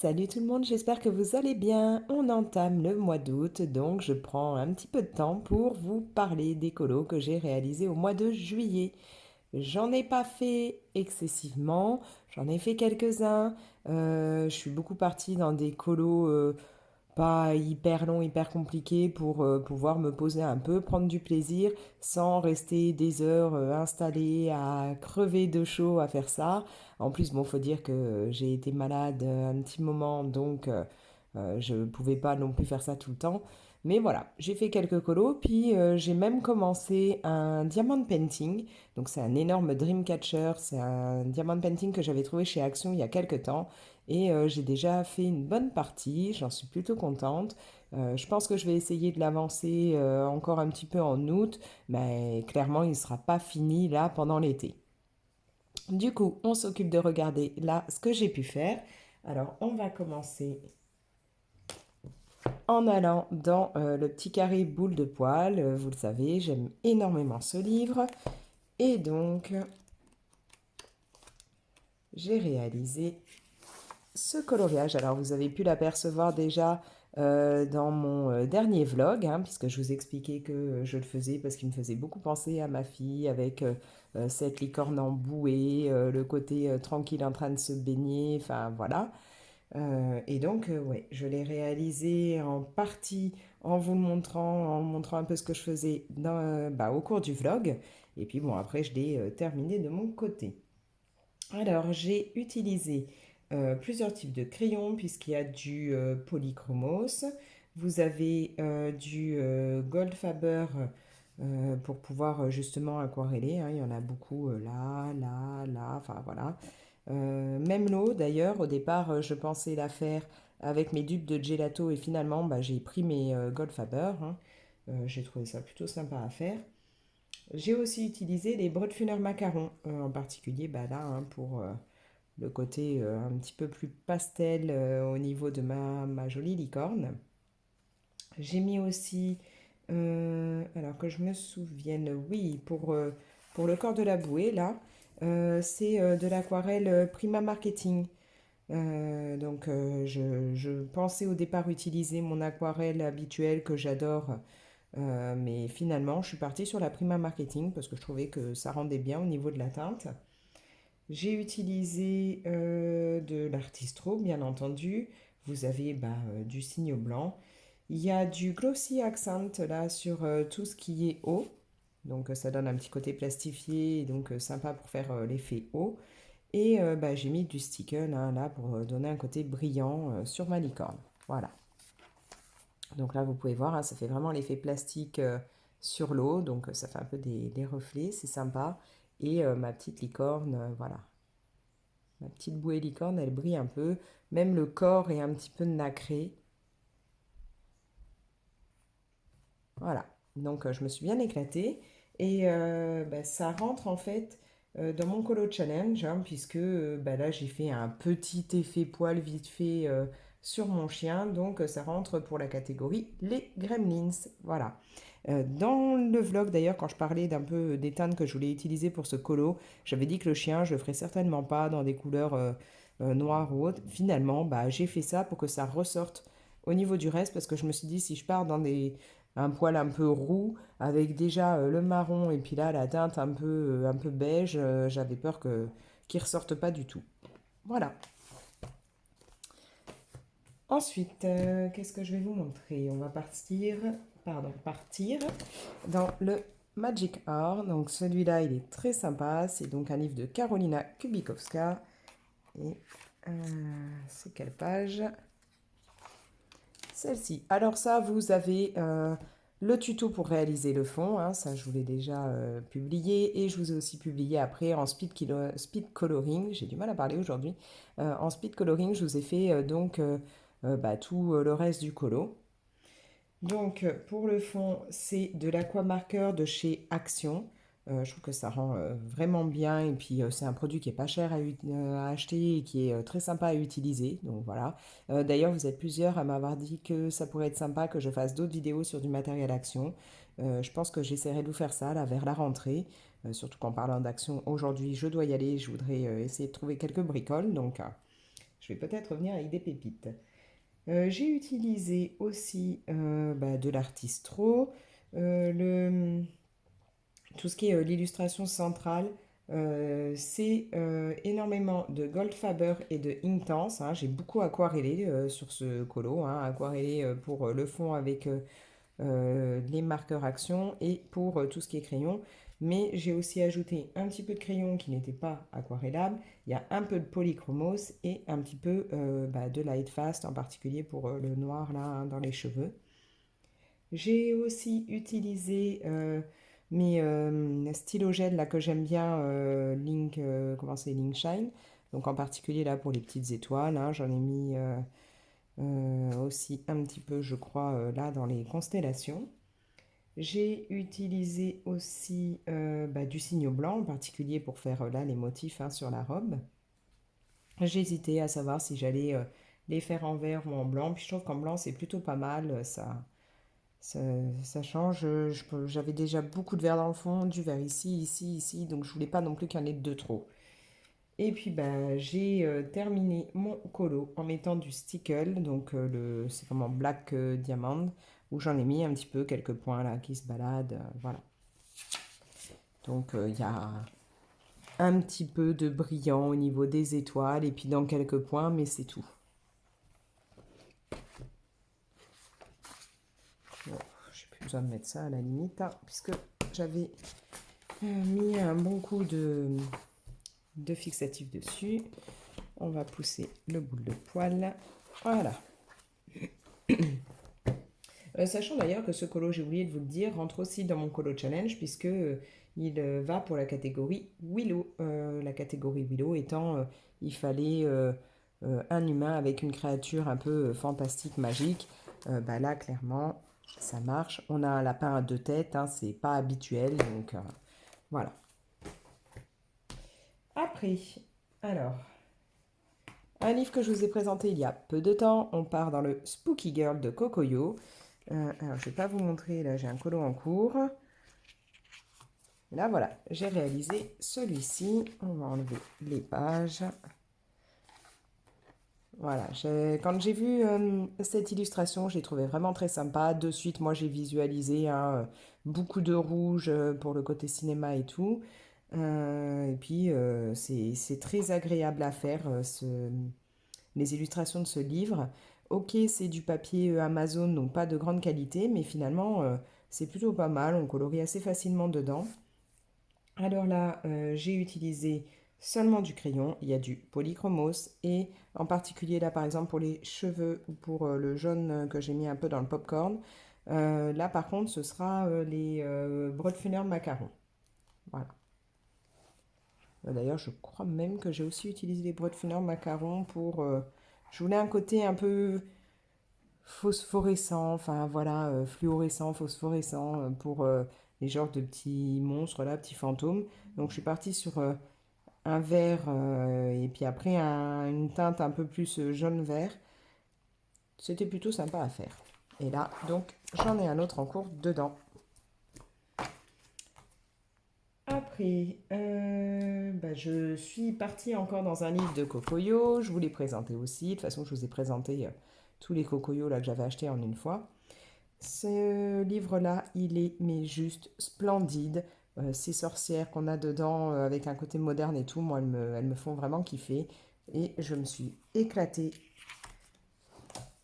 Salut tout le monde, j'espère que vous allez bien. On entame le mois d'août, donc je prends un petit peu de temps pour vous parler des colos que j'ai réalisés au mois de juillet. J'en ai pas fait excessivement, j'en ai fait quelques-uns. Je suis beaucoup partie dans des colos pas hyper long, hyper compliqué pour pouvoir me poser un peu, prendre du plaisir sans rester des heures installée à crever de chaud à faire ça. En plus, bon, faut dire que j'ai été malade un petit moment, donc je ne pouvais pas non plus faire ça tout le temps. Mais voilà, j'ai fait quelques colos, puis j'ai même commencé un diamond painting. Donc c'est un énorme dreamcatcher, c'est un diamond painting que j'avais trouvé chez Action il y a quelques temps. Et j'ai déjà fait une bonne partie, j'en suis plutôt contente. Je pense que je vais essayer de l'avancer encore un petit peu en août, mais clairement il ne sera pas fini là pendant l'été. Du coup, on s'occupe de regarder là ce que j'ai pu faire. Alors, on va commencer en allant dans le petit carré boule de poil. Vous le savez, j'aime énormément ce livre. Et donc, j'ai réalisé ce coloriage. Alors, vous avez pu l'apercevoir déjà dans mon dernier vlog, hein, puisque je vous expliquais que je le faisais parce qu'il me faisait beaucoup penser à ma fille avec cette licorne en bouée, le côté tranquille en train de se baigner, enfin voilà. Et donc, ouais, je l'ai réalisé en partie en vous le montrant, en montrant un peu ce que je faisais au cours du vlog. Et puis bon, après, je l'ai terminé de mon côté. Alors, j'ai utilisé plusieurs types de crayons, puisqu'il y a du polychromos. Vous avez du Goldfaber pour pouvoir justement aquareller, hein. Il y en a beaucoup là, là, là, enfin voilà. Même l'eau, d'ailleurs, au départ, je pensais la faire avec mes dupes de gelato et finalement, bah, j'ai pris mes Goldfaber, hein. J'ai trouvé ça plutôt sympa à faire. J'ai aussi utilisé les Brotfuner macarons, en particulier bah, là, hein, pour le côté un petit peu plus pastel au niveau de ma jolie licorne. J'ai mis aussi, alors que je me souvienne, oui, pour le corps de la bouée, là, c'est de l'aquarelle Prima Marketing. Je pensais au départ utiliser mon aquarelle habituelle que j'adore, mais finalement, je suis partie sur la Prima Marketing parce que je trouvais que ça rendait bien au niveau de la teinte. J'ai utilisé de l'artistro, bien entendu. Vous avez du signo blanc. Il y a du glossy accent là sur tout ce qui est eau. Donc ça donne un petit côté plastifié, et donc sympa pour faire l'effet eau. Et j'ai mis du sticker là pour donner un côté brillant sur ma licorne. Voilà. Donc là, vous pouvez voir, hein, ça fait vraiment l'effet plastique sur l'eau. Donc ça fait un peu des reflets, c'est sympa. Et ma petite licorne, voilà. Ma petite bouée licorne, elle brille un peu. Même le corps est un petit peu nacré. Voilà. Donc je me suis bien éclatée. Et ça rentre en fait dans mon colo challenge, hein, puisque là j'ai fait un petit effet poil vite fait sur mon chien. Donc ça rentre pour la catégorie les gremlins. Voilà. Dans le vlog d'ailleurs, quand je parlais d'un peu des teintes que je voulais utiliser pour ce colo, j'avais dit que le chien, je le ferais certainement pas dans des couleurs noires ou autres. Finalement, j'ai fait ça pour que ça ressorte au niveau du reste, parce que je me suis dit, si je pars dans un poil un peu roux, avec déjà le marron et puis là la teinte un peu beige, j'avais peur qu'il ressorte pas du tout. Voilà. Ensuite, qu'est-ce que je vais vous montrer? On va partir dans le Magic Art. Donc celui-là, il est très sympa. C'est donc un livre de Karolina Kubikowska. Et c'est quelle page? Celle-ci. Alors ça, vous avez le tuto pour réaliser le fond, hein, ça je vous l'ai déjà publié, et je vous ai aussi publié après en speed coloring, j'ai du mal à parler aujourd'hui. En speed coloring, je vous ai fait tout le reste du colo. Donc pour le fond, c'est de l'aquamarqueur de chez Action. Je trouve que ça rend vraiment bien, et puis c'est un produit qui est pas cher à acheter et qui est très sympa à utiliser. Donc voilà. D'ailleurs, vous êtes plusieurs à m'avoir dit que ça pourrait être sympa que je fasse d'autres vidéos sur du matériel Action. Je pense que j'essaierai de vous faire ça là vers la rentrée. Surtout qu'en parlant d'Action, aujourd'hui je dois y aller. Je voudrais essayer de trouver quelques bricoles. Donc je vais peut-être revenir avec des pépites. J'ai utilisé aussi de l'Artistro, tout ce qui est l'illustration centrale. C'est énormément de Goldfaber et de Inktense, hein. J'ai beaucoup aquarellé sur ce colo, hein, aquarellé pour le fond avec les marqueurs action et pour tout ce qui est crayon. Mais j'ai aussi ajouté un petit peu de crayon qui n'était pas aquarellable. Il y a un peu de polychromos et un petit peu de Lightfast, en particulier pour le noir là, hein, dans les cheveux. J'ai aussi utilisé mes stylogels là que j'aime bien, Link, comment c'est, Link Shine. Donc en particulier là pour les petites étoiles, hein, j'en ai mis aussi un petit peu, je crois, là dans les constellations. J'ai utilisé aussi du signo blanc, en particulier pour faire là les motifs, hein, sur la robe. J'hésitais à savoir si j'allais les faire en vert ou en blanc. Puis je trouve qu'en blanc c'est plutôt pas mal, ça, ça change. J'avais déjà beaucoup de vert dans le fond, du vert ici, ici, ici, donc je voulais pas non plus qu'il y en ait de trop. Et puis j'ai terminé mon colo en mettant du stickle, donc c'est comme en black diamond, où j'en ai mis un petit peu quelques points là qui se baladent, voilà. Donc il y a un petit peu de brillant au niveau des étoiles et puis dans quelques points, mais c'est tout. Bon, j'ai plus besoin de mettre ça à la limite, hein, puisque j'avais mis un bon coup de fixatif dessus. On va pousser le boule de poil. Voilà. Sachant d'ailleurs que ce colo, j'ai oublié de vous le dire, rentre aussi dans mon colo challenge puisque il va pour la catégorie Willow. La catégorie Willow étant, il fallait un humain avec une créature un peu fantastique, magique. Là, clairement, ça marche. On a un lapin à deux têtes, hein, c'est pas habituel, donc voilà. Après, alors, un livre que je vous ai présenté il y a peu de temps, on part dans le Spooky Girl de Kokoyo. Alors, je ne vais pas vous montrer, là j'ai un colo en cours. Là voilà, j'ai réalisé celui-ci. On va enlever les pages. Voilà, quand j'ai vu cette illustration, je l'ai trouvé vraiment très sympa. De suite, moi j'ai visualisé, hein, beaucoup de rouge pour le côté cinéma et tout. Et puis c'est très agréable à faire, les illustrations de ce livre. Ok, c'est du papier Amazon, donc pas de grande qualité, mais finalement c'est plutôt pas mal. On colorie assez facilement dedans. Alors là, j'ai utilisé seulement du crayon. Il y a du polychromos et en particulier là, par exemple, pour les cheveux ou pour le jaune que j'ai mis un peu dans le popcorn. Là, par contre, ce sera les Brodfunner macarons. Voilà. D'ailleurs, je crois même que j'ai aussi utilisé les Brodfunner macarons pour... je voulais un côté un peu phosphorescent, enfin voilà, fluorescent, phosphorescent, pour les genres de petits monstres là, petits fantômes. Donc je suis partie sur un vert et puis après une teinte un peu plus jaune-vert. C'était plutôt sympa à faire. Et là, donc, j'en ai un autre en cours dedans. Après, je suis partie encore dans un livre de Kokoyo. Je vous l'ai présenté aussi. De toute façon, je vous ai présenté tous les Kokoyo là, que j'avais achetés en une fois. Ce livre-là, il est mais juste splendide. Ces sorcières qu'on a dedans, avec un côté moderne et tout, moi, elles me font vraiment kiffer. Et je me suis éclatée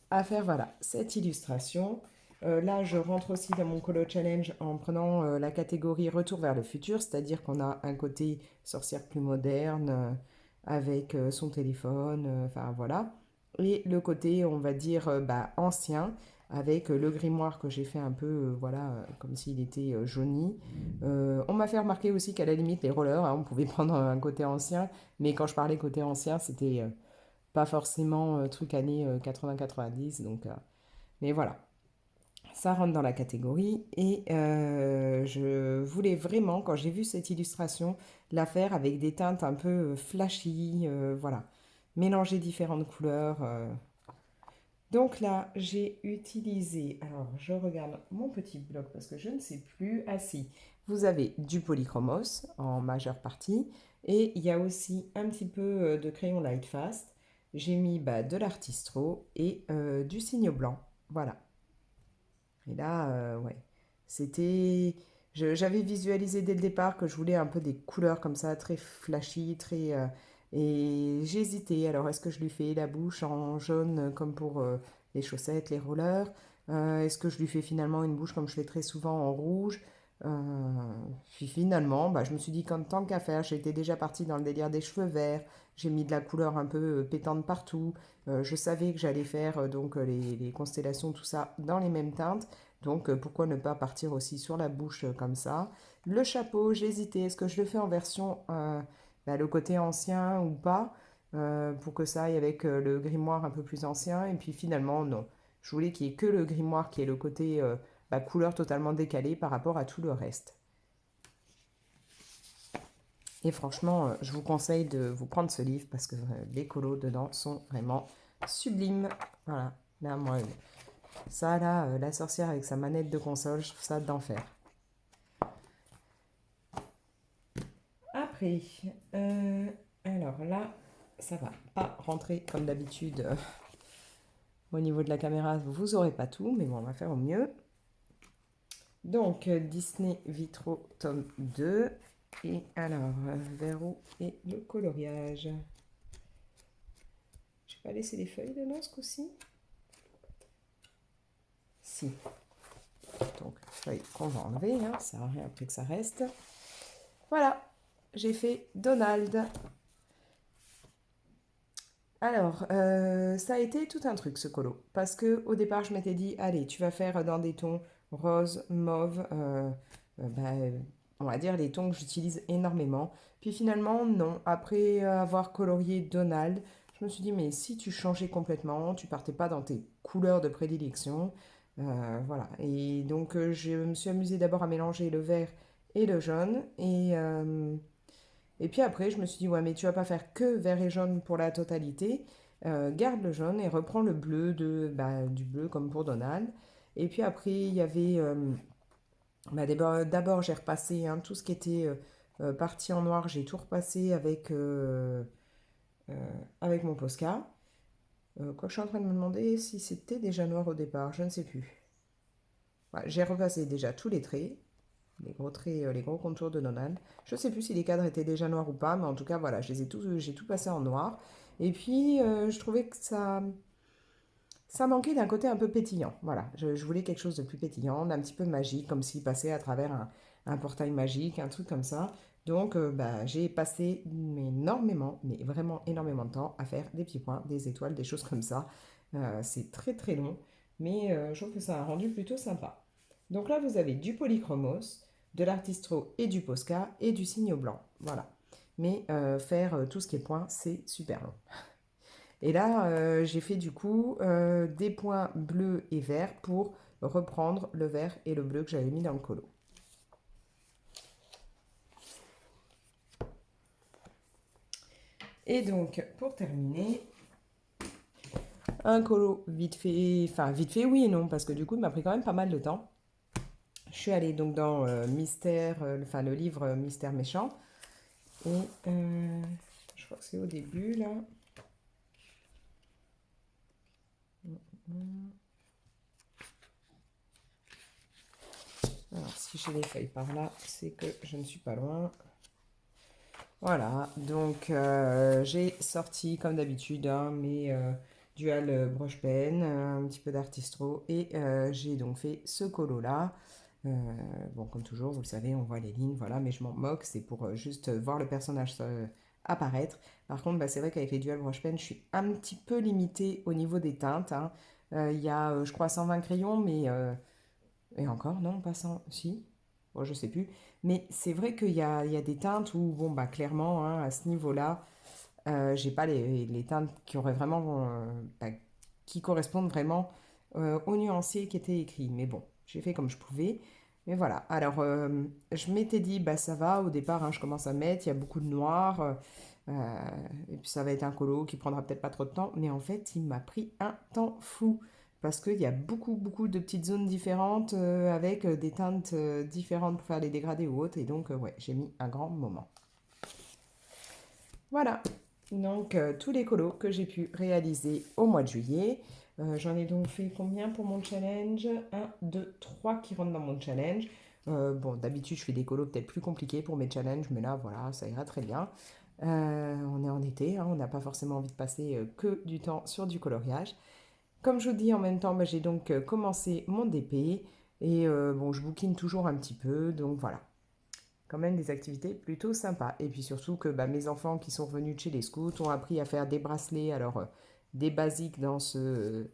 à faire voilà, cette illustration. Là, je rentre aussi dans mon Colo Challenge en prenant la catégorie Retour vers le futur, c'est-à-dire qu'on a un côté sorcière plus moderne, avec son téléphone, enfin voilà. Et le côté, on va dire, ancien, avec le grimoire que j'ai fait un peu, voilà, comme s'il était jauni. On m'a fait remarquer aussi qu'à la limite, les rollers, hein, on pouvait prendre un côté ancien, mais quand je parlais côté ancien, c'était pas forcément truc années 80-90, donc... mais voilà, ça rentre dans la catégorie et je voulais vraiment, quand j'ai vu cette illustration, la faire avec des teintes un peu flashy, voilà, mélanger différentes couleurs. Donc là, j'ai utilisé, alors je regarde mon petit bloc parce que je ne sais plus, ah si, vous avez du polychromos en majeure partie et il y a aussi un petit peu de crayon Lightfast. j'ai mis de l'artistro et du cygne blanc. Voilà. Et là, ouais, c'était... J'avais visualisé dès le départ que je voulais un peu des couleurs comme ça, très flashy, très... et j'ai hésité. Alors, est-ce que je lui fais la bouche en jaune comme pour les chaussettes, les rollers? Est-ce que je lui fais finalement une bouche comme je fais très souvent en rouge? Puis finalement, je me suis dit qu'en tant qu'à faire, j'étais déjà partie dans le délire des cheveux verts. J'ai mis de la couleur un peu pétante partout. Je savais que j'allais faire donc les constellations, tout ça, dans les mêmes teintes. Donc pourquoi ne pas partir aussi sur la bouche comme ça. Le chapeau, j'ai hésité. Est-ce que je le fais en version le côté ancien ou pas pour que ça aille avec le grimoire un peu plus ancien. Et puis finalement, non. Je voulais qu'il n'y ait que le grimoire qui ait le côté couleur totalement décalée par rapport à tout le reste. Et franchement, je vous conseille de vous prendre ce livre parce que les colos dedans sont vraiment sublimes. Voilà. Là, moi, ça, là, la sorcière avec sa manette de console, je trouve ça d'enfer. Après, alors là, ça va pas rentrer comme d'habitude au niveau de la caméra. Vous aurez pas tout, mais bon, on va faire au mieux. Donc, Disney Vitro tome 2. Et alors, vers où est le coloriage? Je vais pas laisser les feuilles dedans ce coup-ci. Si. Donc, feuilles qu'on va enlever, hein, ça sert à rien après que ça reste. Voilà, j'ai fait Donald. Alors, ça a été tout un truc ce colo. Parce que au départ, je m'étais dit, allez, tu vas faire dans des tons rose, mauve, on va dire les tons que j'utilise énormément. Puis finalement, non. Après avoir colorié Donald, je me suis dit, mais si tu changeais complètement, tu partais pas dans tes couleurs de prédilection. Voilà. Et donc, je me suis amusée d'abord à mélanger le vert et le jaune. Et puis après, je me suis dit, ouais, mais tu vas pas faire que vert et jaune pour la totalité. Garde le jaune et reprends le bleu du bleu comme pour Donald. Et puis après, il y avait... d'abord, j'ai repassé hein, tout ce qui était parti en noir. J'ai tout repassé avec mon Posca. Quoi, je suis en train de me demander si c'était déjà noir au départ. Je ne sais plus. Ouais, j'ai repassé déjà tous les traits. Les gros traits, les gros contours de Donald. Je ne sais plus si les cadres étaient déjà noirs ou pas, mais en tout cas, voilà, j'ai tout passé en noir. Et puis, je trouvais que ça manquait d'un côté un peu pétillant. Voilà, je voulais quelque chose de plus pétillant, d'un petit peu magique, comme s'il passait à travers un portail magique, un truc comme ça. Donc, j'ai passé énormément, mais vraiment énormément de temps à faire des petits points, des étoiles, des choses comme ça. C'est très très long, mais je trouve que ça a un rendu plutôt sympa. Donc là, vous avez du polychromos, de l'artistro et du Posca et du cygne blanc. Voilà. Mais faire tout ce qui est points, c'est super long. Et là, j'ai fait du coup des points bleus et verts pour reprendre le vert et le bleu que j'avais mis dans le colo. Et donc, pour terminer, un colo vite fait, enfin vite fait oui et non, parce que du coup, il m'a pris quand même pas mal de temps. Je suis allée donc dans Mystère, enfin le livre Mystère méchant. Et je crois que c'est au début là. Alors, si j'ai les feuilles par là, c'est que je ne suis pas loin. Voilà, donc j'ai sorti comme d'habitude mes dual brush pen, un petit peu d'artistro et j'ai donc fait ce colo là. Bon, comme toujours, vous le savez, on voit les lignes, voilà, mais je m'en moque, c'est pour juste voir le personnage apparaître. Par contre, c'est vrai qu'avec les dual brush pen, je suis un petit peu limitée au niveau des teintes, hein. Il y a, je crois, 120 crayons, mais et encore, non, pas 100, si, bon, je sais plus. Mais c'est vrai qu'il y a des teintes où, bon, clairement, hein, à ce niveau-là, j'ai pas les teintes qui auraient vraiment, qui correspondent vraiment au nuancier qui était écrit. Mais bon, j'ai fait comme je pouvais. Mais voilà. Alors, je m'étais dit, ça va, au départ, hein, je commence à mettre, il y a beaucoup de noir. Et puis ça va être un colo qui prendra peut-être pas trop de temps. Mais en fait, il m'a pris un temps fou. Parce qu'il y a beaucoup, beaucoup de petites zones différentes avec des teintes différentes pour faire les dégradés ou autres. Et donc, ouais, j'ai mis un grand moment. Voilà. Donc, tous les colos que j'ai pu réaliser au mois de juillet. J'en ai donc fait combien pour mon challenge? Un, 2, 3 qui rentrent dans mon challenge. Bon, d'habitude, je fais des colos peut-être plus compliqués pour mes challenges, mais là, voilà, ça ira très bien. On est en été, hein, on n'a pas forcément envie de passer que du temps sur du coloriage. Comme je vous dis, en même temps, bah, j'ai donc commencé mon DP et bon, je bouquine toujours un petit peu, donc voilà, quand même des activités plutôt sympas. Et puis surtout que bah, mes enfants qui sont revenus de chez les scouts ont appris à faire des bracelets, alors des basiques dans ce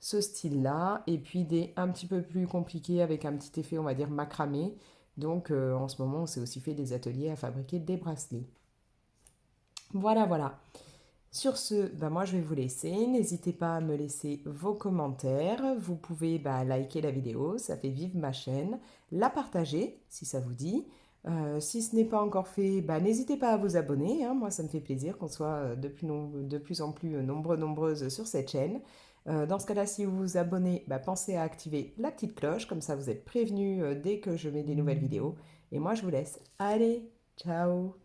style-là, et puis des un petit peu plus compliqués avec un petit effet, on va dire, macramé. Donc en ce moment, on s'est aussi fait des ateliers à fabriquer des bracelets. Voilà, voilà. Sur ce, bah moi je vais vous laisser. N'hésitez pas à me laisser vos commentaires. Vous pouvez bah, liker la vidéo, ça fait vivre ma chaîne. La partager si ça vous dit. Si ce n'est pas encore fait, bah, n'hésitez pas à vous abonner, hein. Moi ça me fait plaisir qu'on soit de plus en plus nombreuses sur cette chaîne. Dans ce cas-là, si vous vous abonnez, bah, pensez à activer la petite cloche, comme ça vous êtes prévenus dès que je mets des nouvelles vidéos. Et moi je vous laisse. Allez, ciao!